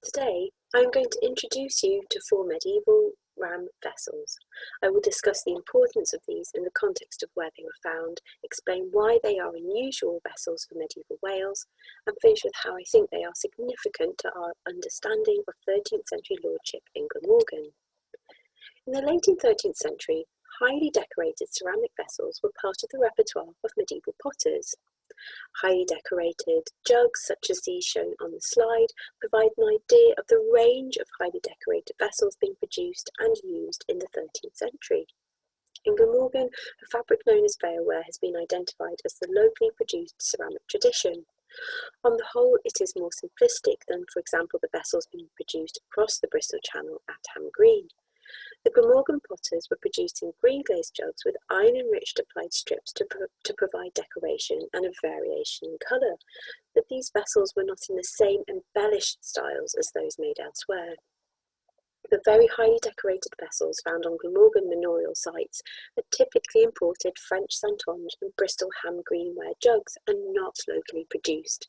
Today, I am going to introduce you to 4 medieval ram vessels. I will discuss the importance of these in the context of where they were found, explain why they are unusual vessels for medieval Wales, and finish with how I think they are significant to our understanding of 13th century lordship in Glamorgan. In the late 13th century, highly decorated ceramic vessels were part of the repertoire of medieval potters. Highly decorated jugs, such as these shown on the slide, provide an idea of the range of highly decorated vessels being produced and used in the 13th century. In Glamorgan, a fabric known as veilware has been identified as the locally produced ceramic tradition. On the whole, it is more simplistic than, for example, the vessels being produced across the Bristol Channel at Ham Green. The Glamorgan potters were producing green glazed jugs with iron-enriched applied strips to provide decoration and a variation in colour, but these vessels were not in the same embellished styles as those made elsewhere. The very highly decorated vessels found on Glamorgan manorial sites are typically imported French Saintonge and Bristol Ham Green ware jugs and not locally produced.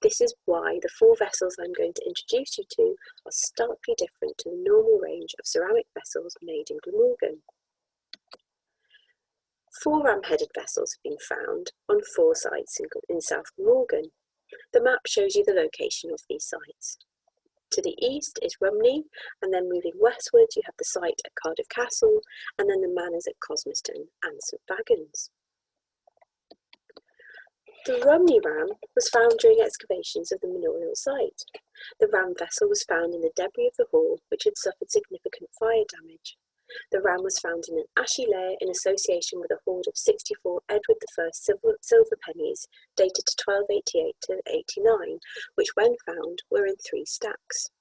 This is why the 4 vessels I'm going to introduce you to are starkly different to the normal range of ceramic vessels made in Glamorgan. 4 ram-headed vessels have been found on 4 sites in South Glamorgan. The map shows you the location of these sites. To the east is Rumney, and then moving westwards you have the site at Cardiff Castle, and then the manors at Cosmos and St Fagans. The Rumney ram was found during excavations of the manorial site. The ram vessel was found in the debris of the hall, which had suffered significant fire damage. The ram was found in an ashy layer in association with a hoard of 64 Edward I silver pennies dated to 1288 to 89, which when found were in 3 stacks.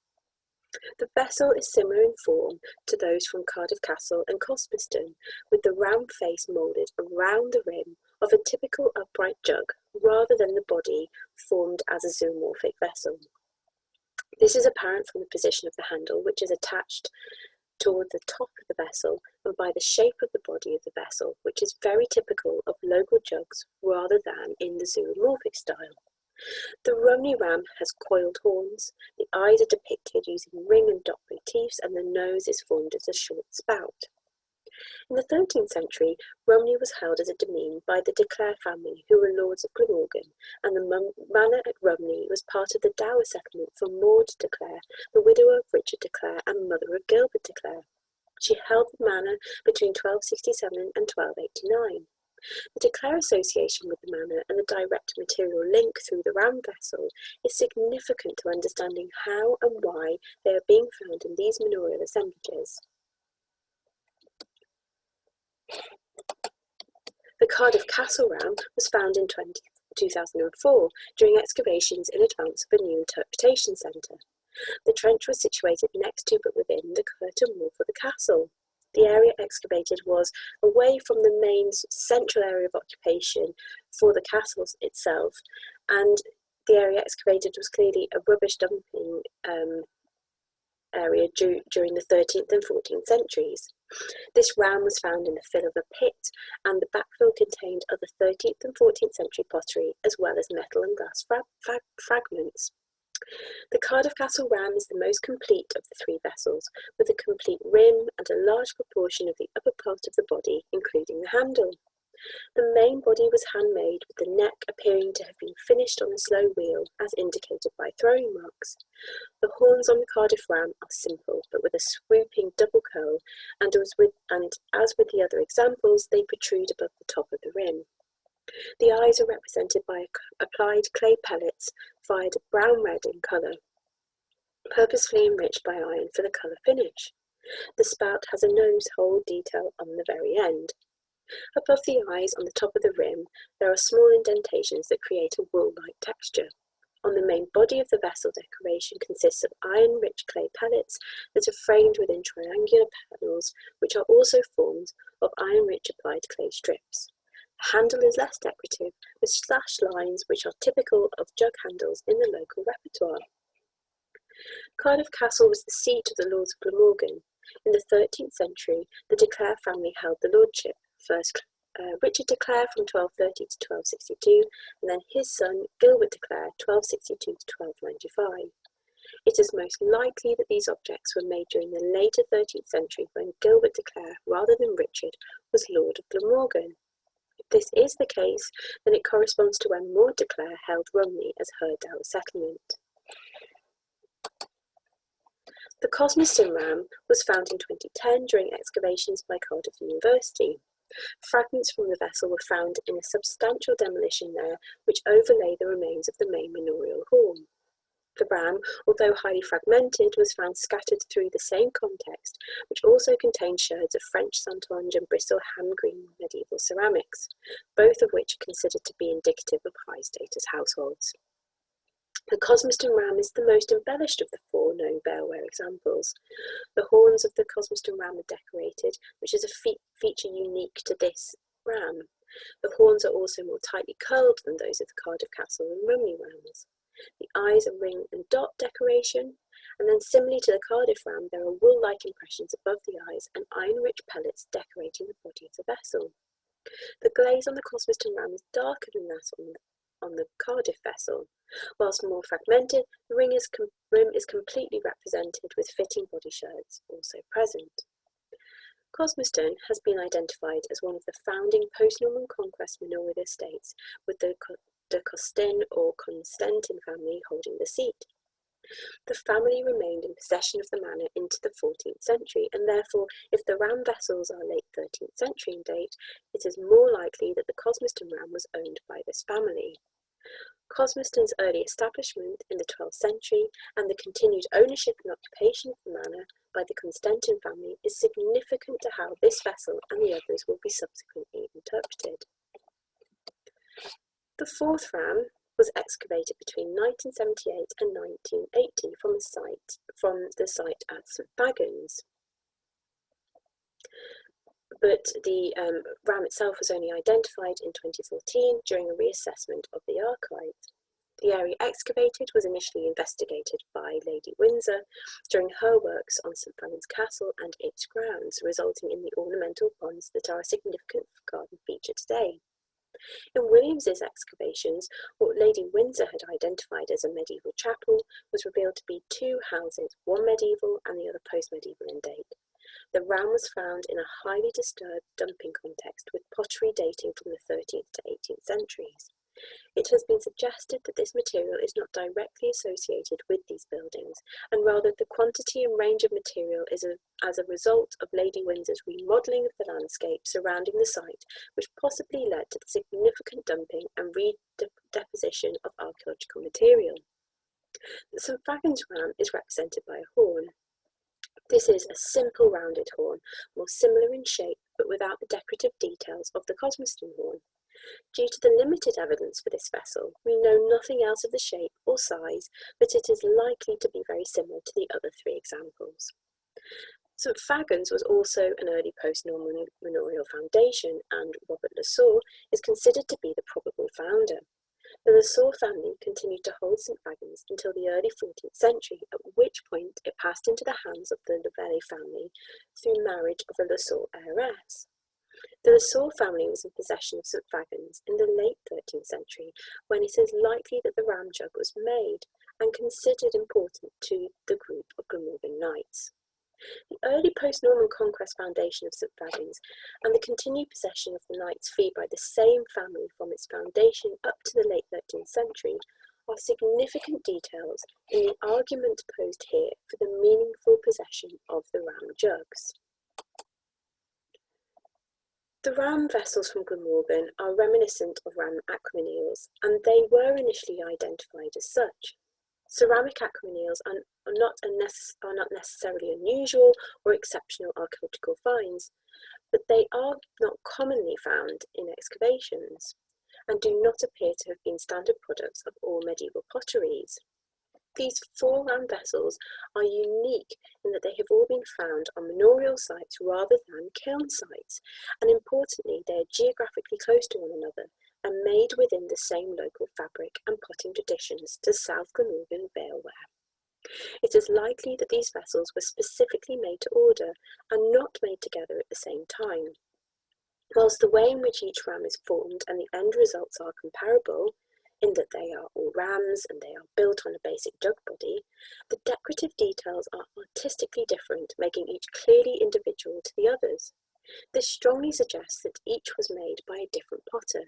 The vessel is similar in form to those from Cardiff Castle and Cosmoston, with the ram face moulded around the rim of a typical upright jug rather than the body formed as a zoomorphic vessel. This is apparent from the position of the handle, which is attached toward the top of the vessel, and by the shape of the body of the vessel, which is very typical of local jugs rather than in the zoomorphic style. The Rumney ram has coiled horns, the eyes are depicted using ring and dot motifs, and the nose is formed as a short spout. In the 13th century, Rumney was held as a demesne by the de Clare family, who were lords of Glamorgan, and the manor at Rumney was part of the dower settlement for Maud de Clare, the widower of Richard de Clare and mother of Gilbert de Clare. She held the manor between 1267 and 1289. The de Clare association with the manor and the direct material link through the ram vessel is significant to understanding how and why they are being found in these manorial assemblages. The Cardiff Castle Ram was found in 2004 during excavations in advance of a new interpretation centre. The trench was situated next to but within the curtain wall for the castle. The area excavated was away from the main central area of occupation for the castle itself, and the area excavated was clearly a rubbish dumping area during the 13th and 14th centuries. This ram was found in the fill of a pit, and the backfill contained other 13th and 14th century pottery, as well as metal and glass fragments. The Cardiff Castle Ram is the most complete of the 3 vessels, with a complete rim and a large proportion of the upper part of the body, including the handle. The main body was handmade, with the neck appearing to have been finished on a slow wheel, as indicated by throwing marks. The horns on the Cardiff Ram are simple, but with a swooping double curl, and as with the other examples, they protrude above the top of the rim. The eyes are represented by applied clay pellets fired brown-red in colour, purposefully enriched by iron for the colour finish. The spout has a nose hole detail on the very end. Above the eyes, on the top of the rim, there are small indentations that create a wool-like texture. On the main body of the vessel, decoration consists of iron-rich clay pellets that are framed within triangular panels, which are also formed of iron-rich applied clay strips. The handle is less decorative, with slashed lines which are typical of jug handles in the local repertoire. Cardiff Castle was the seat of the Lords of Glamorgan. In the 13th century, the de Clare family held the lordship, first Richard de Clare from 1230 to 1262, and then his son Gilbert de Clare, 1262 to 1295. It is most likely that these objects were made during the later 13th century when Gilbert de Clare, rather than Richard, was Lord of Glamorgan. If this is the case, then it corresponds to when Maud de Clare held Rumney as her dower settlement. The Cosmos Simran was found in 2010 during excavations by Cardiff University. Fragments from the vessel were found in a substantial demolition there, which overlay the remains of the main manorial horn. The ram, although highly fragmented, was found scattered through the same context, which also contained sherds of French Saintonge and Bristol ham-green medieval ceramics, both of which are considered to be indicative of high-status households. The Cosmos Ram is the most embellished of the four known bareware examples. The horns of the Cosmos Ram are decorated, which is a feature unique to this ram. The horns are also more tightly curled than those of the Cardiff Castle and Rumney rams. The eyes are ring and dot decoration, and then similarly to the Cardiff ram, there are wool-like impressions above the eyes and iron-rich pellets decorating the body of the vessel. The glaze on the Cosmos ram is darker than that on the Cardiff vessel. Whilst more fragmented, the rim is completely represented with fitting body sherds also present. Cosmoston has been identified as one of the founding post-Norman conquest manorial estates, with the Costin or Constantin family holding the seat. The family remained in possession of the manor into the 14th century, and therefore, if the ram vessels are late 13th century in date, it is more likely that the Cosmoston ram was owned by this family. Cosmoston's early establishment in the 12th century and the continued ownership and occupation of the manor by the Constantin family is significant to how this vessel and the others will be subsequently interpreted. The fourth ram was excavated between 1978 and 1980 from the site at St Fagans. But the ram itself was only identified in 2014 during a reassessment of the archive. The area excavated was initially investigated by Lady Windsor during her works on St Fagans Castle and its grounds, resulting in the ornamental ponds that are a significant garden feature today. In Williams's excavations, what Lady Windsor had identified as a medieval chapel was revealed to be two houses, one medieval and the other post-medieval in date. The ram was found in a highly disturbed dumping context with pottery dating from the 13th to 18th centuries. It has been suggested that this material is not directly associated with these buildings, and rather the quantity and range of material is as a result of Lady Windsor's remodelling of the landscape surrounding the site, which possibly led to the significant dumping and redeposition of archaeological material. The St Fagans ram is represented by a horn. This is a simple rounded horn, more similar in shape but without the decorative details of the Cosmoston horn. Due to the limited evidence for this vessel, we know nothing else of the shape or size, but it is likely to be very similar to the other three examples. St Fagans was also an early post-Norman manorial foundation, and Robert Le Saux is considered to be the probable founder. The Le Saux family continued to hold St Fagans until the early 14th century, at which point it passed into the hands of the Lavelle family through marriage of a Le Saux heiress. The Le Saux family was in possession of St Fagans in the late 13th century, when it is likely that the ram jug was made and considered important to the group of Glamorgan knights. The early post-Norman conquest foundation of St Fagans and the continued possession of the knight's fee by the same family from its foundation up to the late 13th century are significant details in the argument posed here for the meaningful possession of the ram jugs. The ram vessels from Glamorgan are reminiscent of ram aquamaniles, and they were initially identified as such. Ceramic aquamaniles are not necessarily unusual or exceptional archaeological finds, but they are not commonly found in excavations and do not appear to have been standard products of all medieval potteries. These four ram vessels are unique in that they have all been found on manorial sites rather than kiln sites, and importantly, they are geographically close to one another and made within the same local fabric and potting traditions to South Glamorgan valeware. It is likely that these vessels were specifically made to order and not made together at the same time. Whilst the way in which each ram is formed and the end results are comparable, in that they are all rams and they are built on a basic jug body, the decorative details are artistically different, making each clearly individual to the others. This strongly suggests that each was made by a different potter.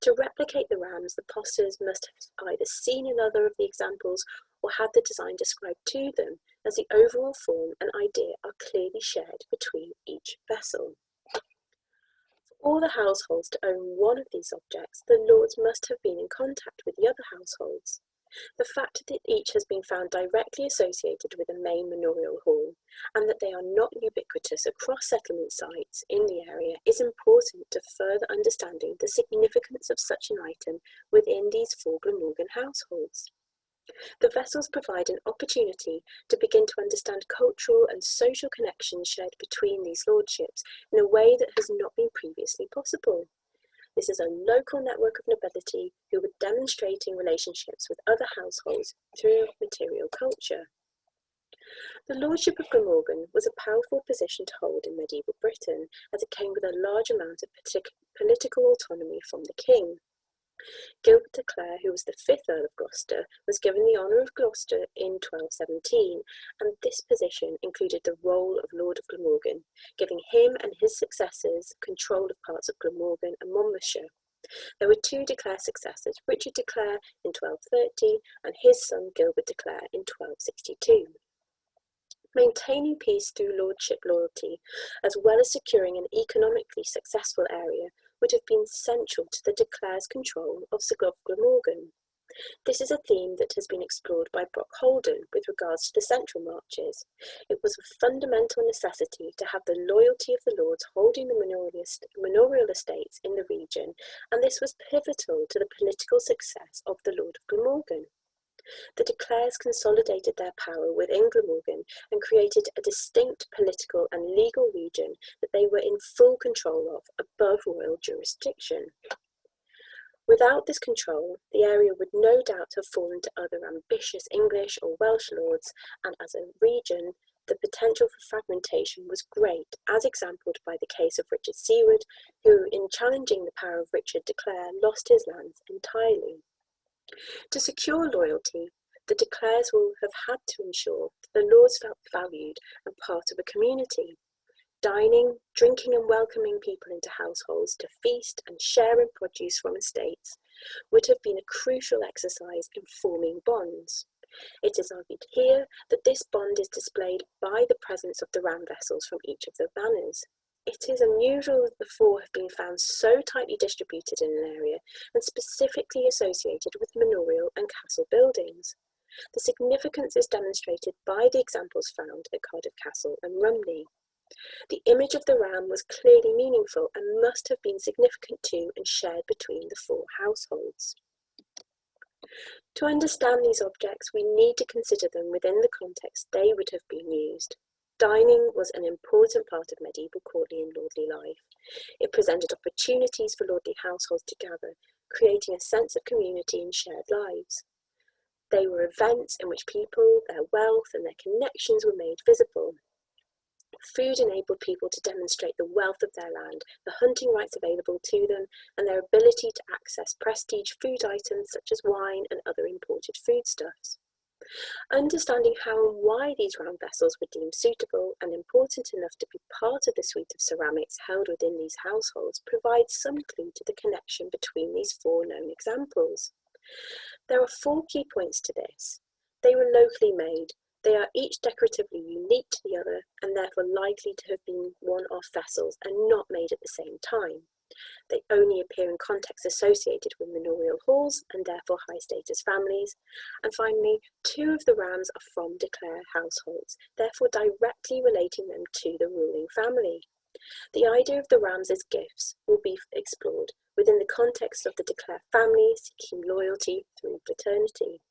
To replicate the rams, the potters must have either seen another of the examples or had the design described to them, as the overall form and idea are clearly shared between each vessel. For all the households to own one of these objects, the lords must have been in contact with the other households. The fact that each has been found directly associated with a main manorial hall, and that they are not ubiquitous across settlement sites in the area, is important to further understanding the significance of such an item within these 4 Glamorgan households. The vessels provide an opportunity to begin to understand cultural and social connections shared between these lordships in a way that has not been previously possible. This is a local network of nobility who were demonstrating relationships with other households through material culture. The Lordship of Glamorgan was a powerful position to hold in medieval Britain, as it came with a large amount of political autonomy from the king. Gilbert de Clare, who was the 5th Earl of Gloucester, was given the honour of Gloucester in 1217, and this position included the role of Lord of Glamorgan, giving him and his successors control of parts of Glamorgan and Monmouthshire. There were 2 de Clare successors, Richard de Clare in 1230 and his son Gilbert de Clare in 1262. Maintaining peace through lordship loyalty, as well as securing an economically successful area, would have been central to the de Clare's control of Glamorgan. This is a theme that has been explored by Brock Holden with regards to the central marches. It was a fundamental necessity to have the loyalty of the lords holding the manorial estates in the region, and this was pivotal to the political success of the Lord of Glamorgan. The de Clares consolidated their power within Glamorgan and created a distinct political and legal region that they were in full control of above royal jurisdiction. Without this control, the area would no doubt have fallen to other ambitious English or Welsh lords, and as a region, the potential for fragmentation was great, as exampled by the case of Richard Seward, who, in challenging the power of Richard de Clare, lost his lands entirely. To secure loyalty, the de Clares will have had to ensure that the lords felt valued and part of a community. Dining, drinking and welcoming people into households to feast and share in produce from estates would have been a crucial exercise in forming bonds. It is argued here that this bond is displayed by the presence of the ram vessels from each of the manors. It is unusual that the 4 have been found so tightly distributed in an area and specifically associated with manorial and castle buildings. The significance is demonstrated by the examples found at Cardiff Castle and Rumney. The image of the ram was clearly meaningful and must have been significant to and shared between the 4 households. To understand these objects, we need to consider them within the context they would have been used. Dining was an important part of medieval courtly and lordly life. It presented opportunities for lordly households to gather, creating a sense of community and shared lives. They were events in which people, their wealth and their connections were made visible. Food enabled people to demonstrate the wealth of their land, the hunting rights available to them, and their ability to access prestige food items such as wine and other imported foodstuffs. Understanding how and why these round vessels were deemed suitable and important enough to be part of the suite of ceramics held within these households provides some clue to the connection between these 4 known examples. There are 4 key points to this. They were locally made. They are each decoratively unique to the other and therefore likely to have been one-off vessels and not made at the same time. They only appear in contexts associated with manorial halls and therefore high-status families. And finally, 2 of the rams are from de Clare households, therefore directly relating them to the ruling family. The idea of the rams as gifts will be explored within the context of the de Clare family seeking loyalty through fraternity.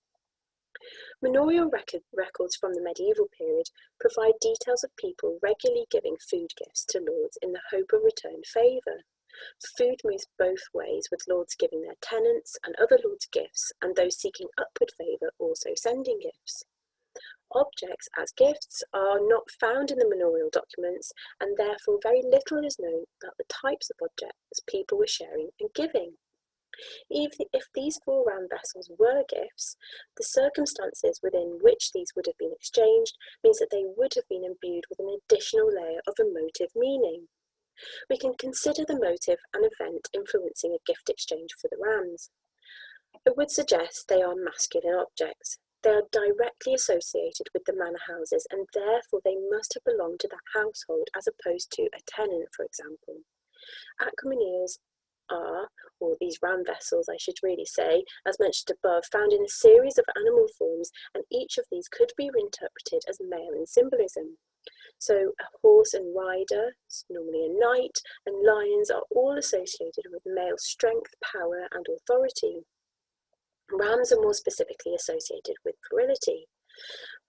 Manorial records from the medieval period provide details of people regularly giving food gifts to lords in the hope of returned favour. Food moves both ways, with lords giving their tenants and other lords gifts, and those seeking upward favour also sending gifts. Objects as gifts are not found in the manorial documents, and therefore very little is known about the types of objects people were sharing and giving. If these 4 ram vessels were gifts, the circumstances within which these would have been exchanged means that they would have been imbued with an additional layer of emotive meaning. We can consider the motive and event influencing a gift exchange for the rams. It would suggest they are masculine objects. They are directly associated with the manor houses, and therefore they must have belonged to the household as opposed to a tenant, for example. Aquamaniles are, or these ram vessels I should really say, as mentioned above, found in a series of animal forms, and each of these could be reinterpreted as male in symbolism. So a horse and rider, normally a knight, and lions are all associated with male strength, power, and authority. Rams are more specifically associated with virility.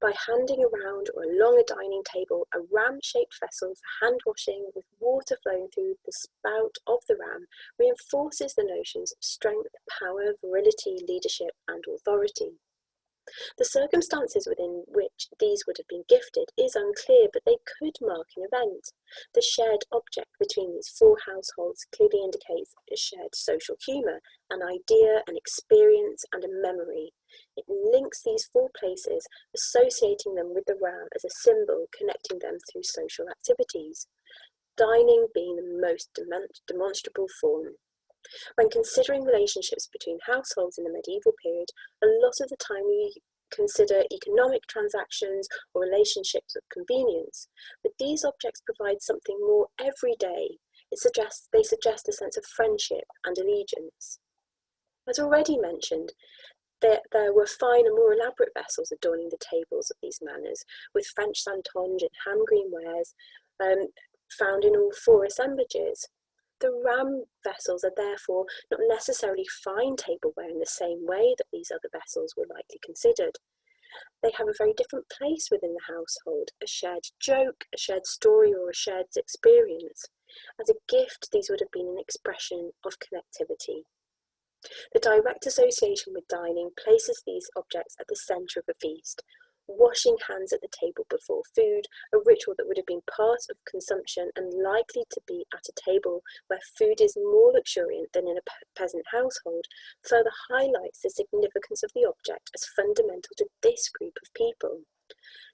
By handing around or along a dining table a ram-shaped vessel for hand washing with water flowing through the spout of the ram reinforces the notions of strength, power, virility, leadership, and authority. The circumstances within which these would have been gifted is unclear, but they could mark an event. The shared object between these 4 households clearly indicates a shared social humour, an idea, an experience, and a memory. It links these 4 places, associating them with the ram as a symbol connecting them through social activities, dining being the most demonstrable form. When considering relationships between households in the medieval period, a lot of the time we consider economic transactions or relationships of convenience, but these objects provide something more everyday. They suggest a sense of friendship and allegiance. As already mentioned, there were finer, more elaborate vessels adorning the tables of these manors, with French santonge and ham green wares found in all 4 assemblages. The ram vessels are therefore not necessarily fine tableware in the same way that these other vessels were likely considered. They have a very different place within the household, a shared joke, a shared story, or a shared experience. As a gift, these would have been an expression of connectivity. The direct association with dining places these objects at the centre of a feast. Washing hands at the table before food, a ritual that would have been part of consumption and likely to be at a table where food is more luxuriant than in a peasant household, further highlights the significance of the object as fundamental to this group of people.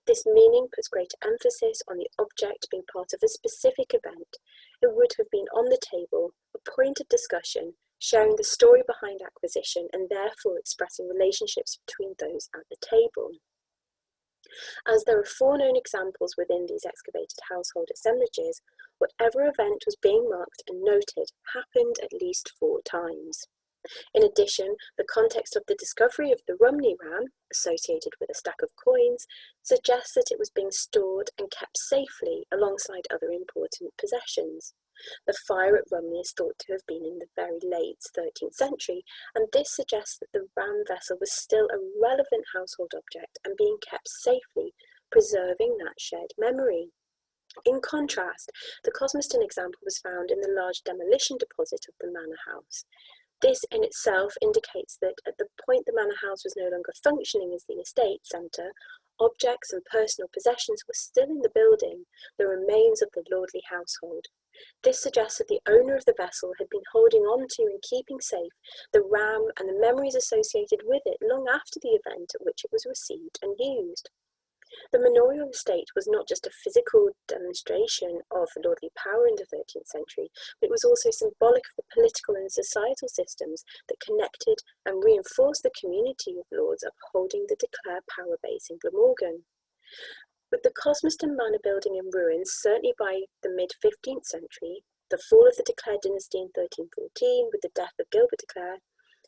This meaning puts greater emphasis on the object being part of a specific event. It would have been on the table, a point of discussion, sharing the story behind acquisition and therefore expressing relationships between those at the table. As there are 4 known examples within these excavated household assemblages, whatever event was being marked and noted happened at least 4 times. In addition, the context of the discovery of the Rumney ram, associated with a stack of coins, suggests that it was being stored and kept safely alongside other important possessions. The fire at Rumney is thought to have been in the very late 13th century, and this suggests that the ram vessel was still a relevant household object and being kept safely, preserving that shared memory. In contrast, the Cosmos example was found in the large demolition deposit of the manor house. This in itself indicates that at the point the manor house was no longer functioning as the estate centre, objects and personal possessions were still in the building, the remains of the lordly household. This suggests that the owner of the vessel had been holding on to and keeping safe the ram and the memories associated with it long after the event at which it was received and used. The manorial estate was not just a physical demonstration of lordly power in the 13th century, but it was also symbolic of the political and societal systems that connected and reinforced the community of lords upholding the declared power base in Glamorgan. With the Cosmos Manor building in ruins, certainly by the mid-15th century, the fall of the de Clare dynasty in 1314 with the death of Gilbert de Clare,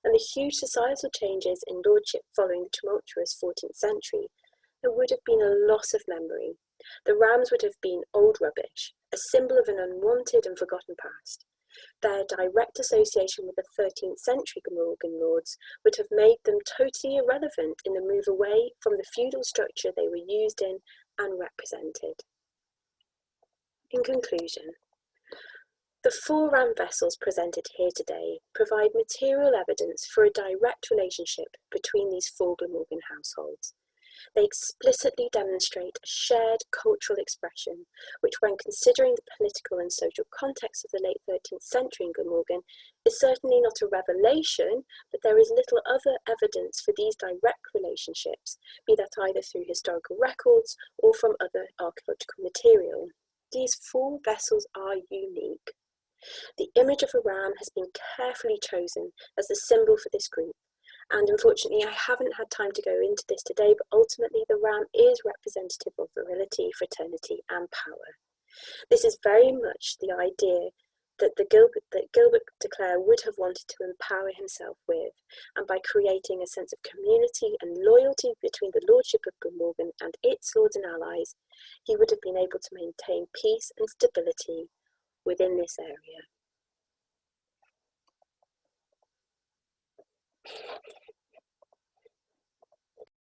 and the huge societal changes in lordship following the tumultuous 14th century, there would have been a loss of memory. The rams would have been old rubbish, a symbol of an unwanted and forgotten past. Their direct association with the 13th century Glamorgan lords would have made them totally irrelevant in the move away from the feudal structure they were used in and represented. In conclusion, the 4 ram vessels presented here today provide material evidence for a direct relationship between these 4 Glamorgan households. They explicitly demonstrate a shared cultural expression, which when considering the political and social context of the late 13th century in Glamorgan, is certainly not a revelation, but there is little other evidence for these direct relationships, be that either through historical records or from other archaeological material. These 4 vessels are unique. The image of a ram has been carefully chosen as the symbol for this group, and unfortunately I haven't had time to go into this today, but ultimately the ram is representative of virility, fraternity and power. This is very much the idea that Gilbert de Clare would have wanted to empower himself with, and by creating a sense of community and loyalty between the Lordship of Glamorgan and its lords and allies, he would have been able to maintain peace and stability within this area.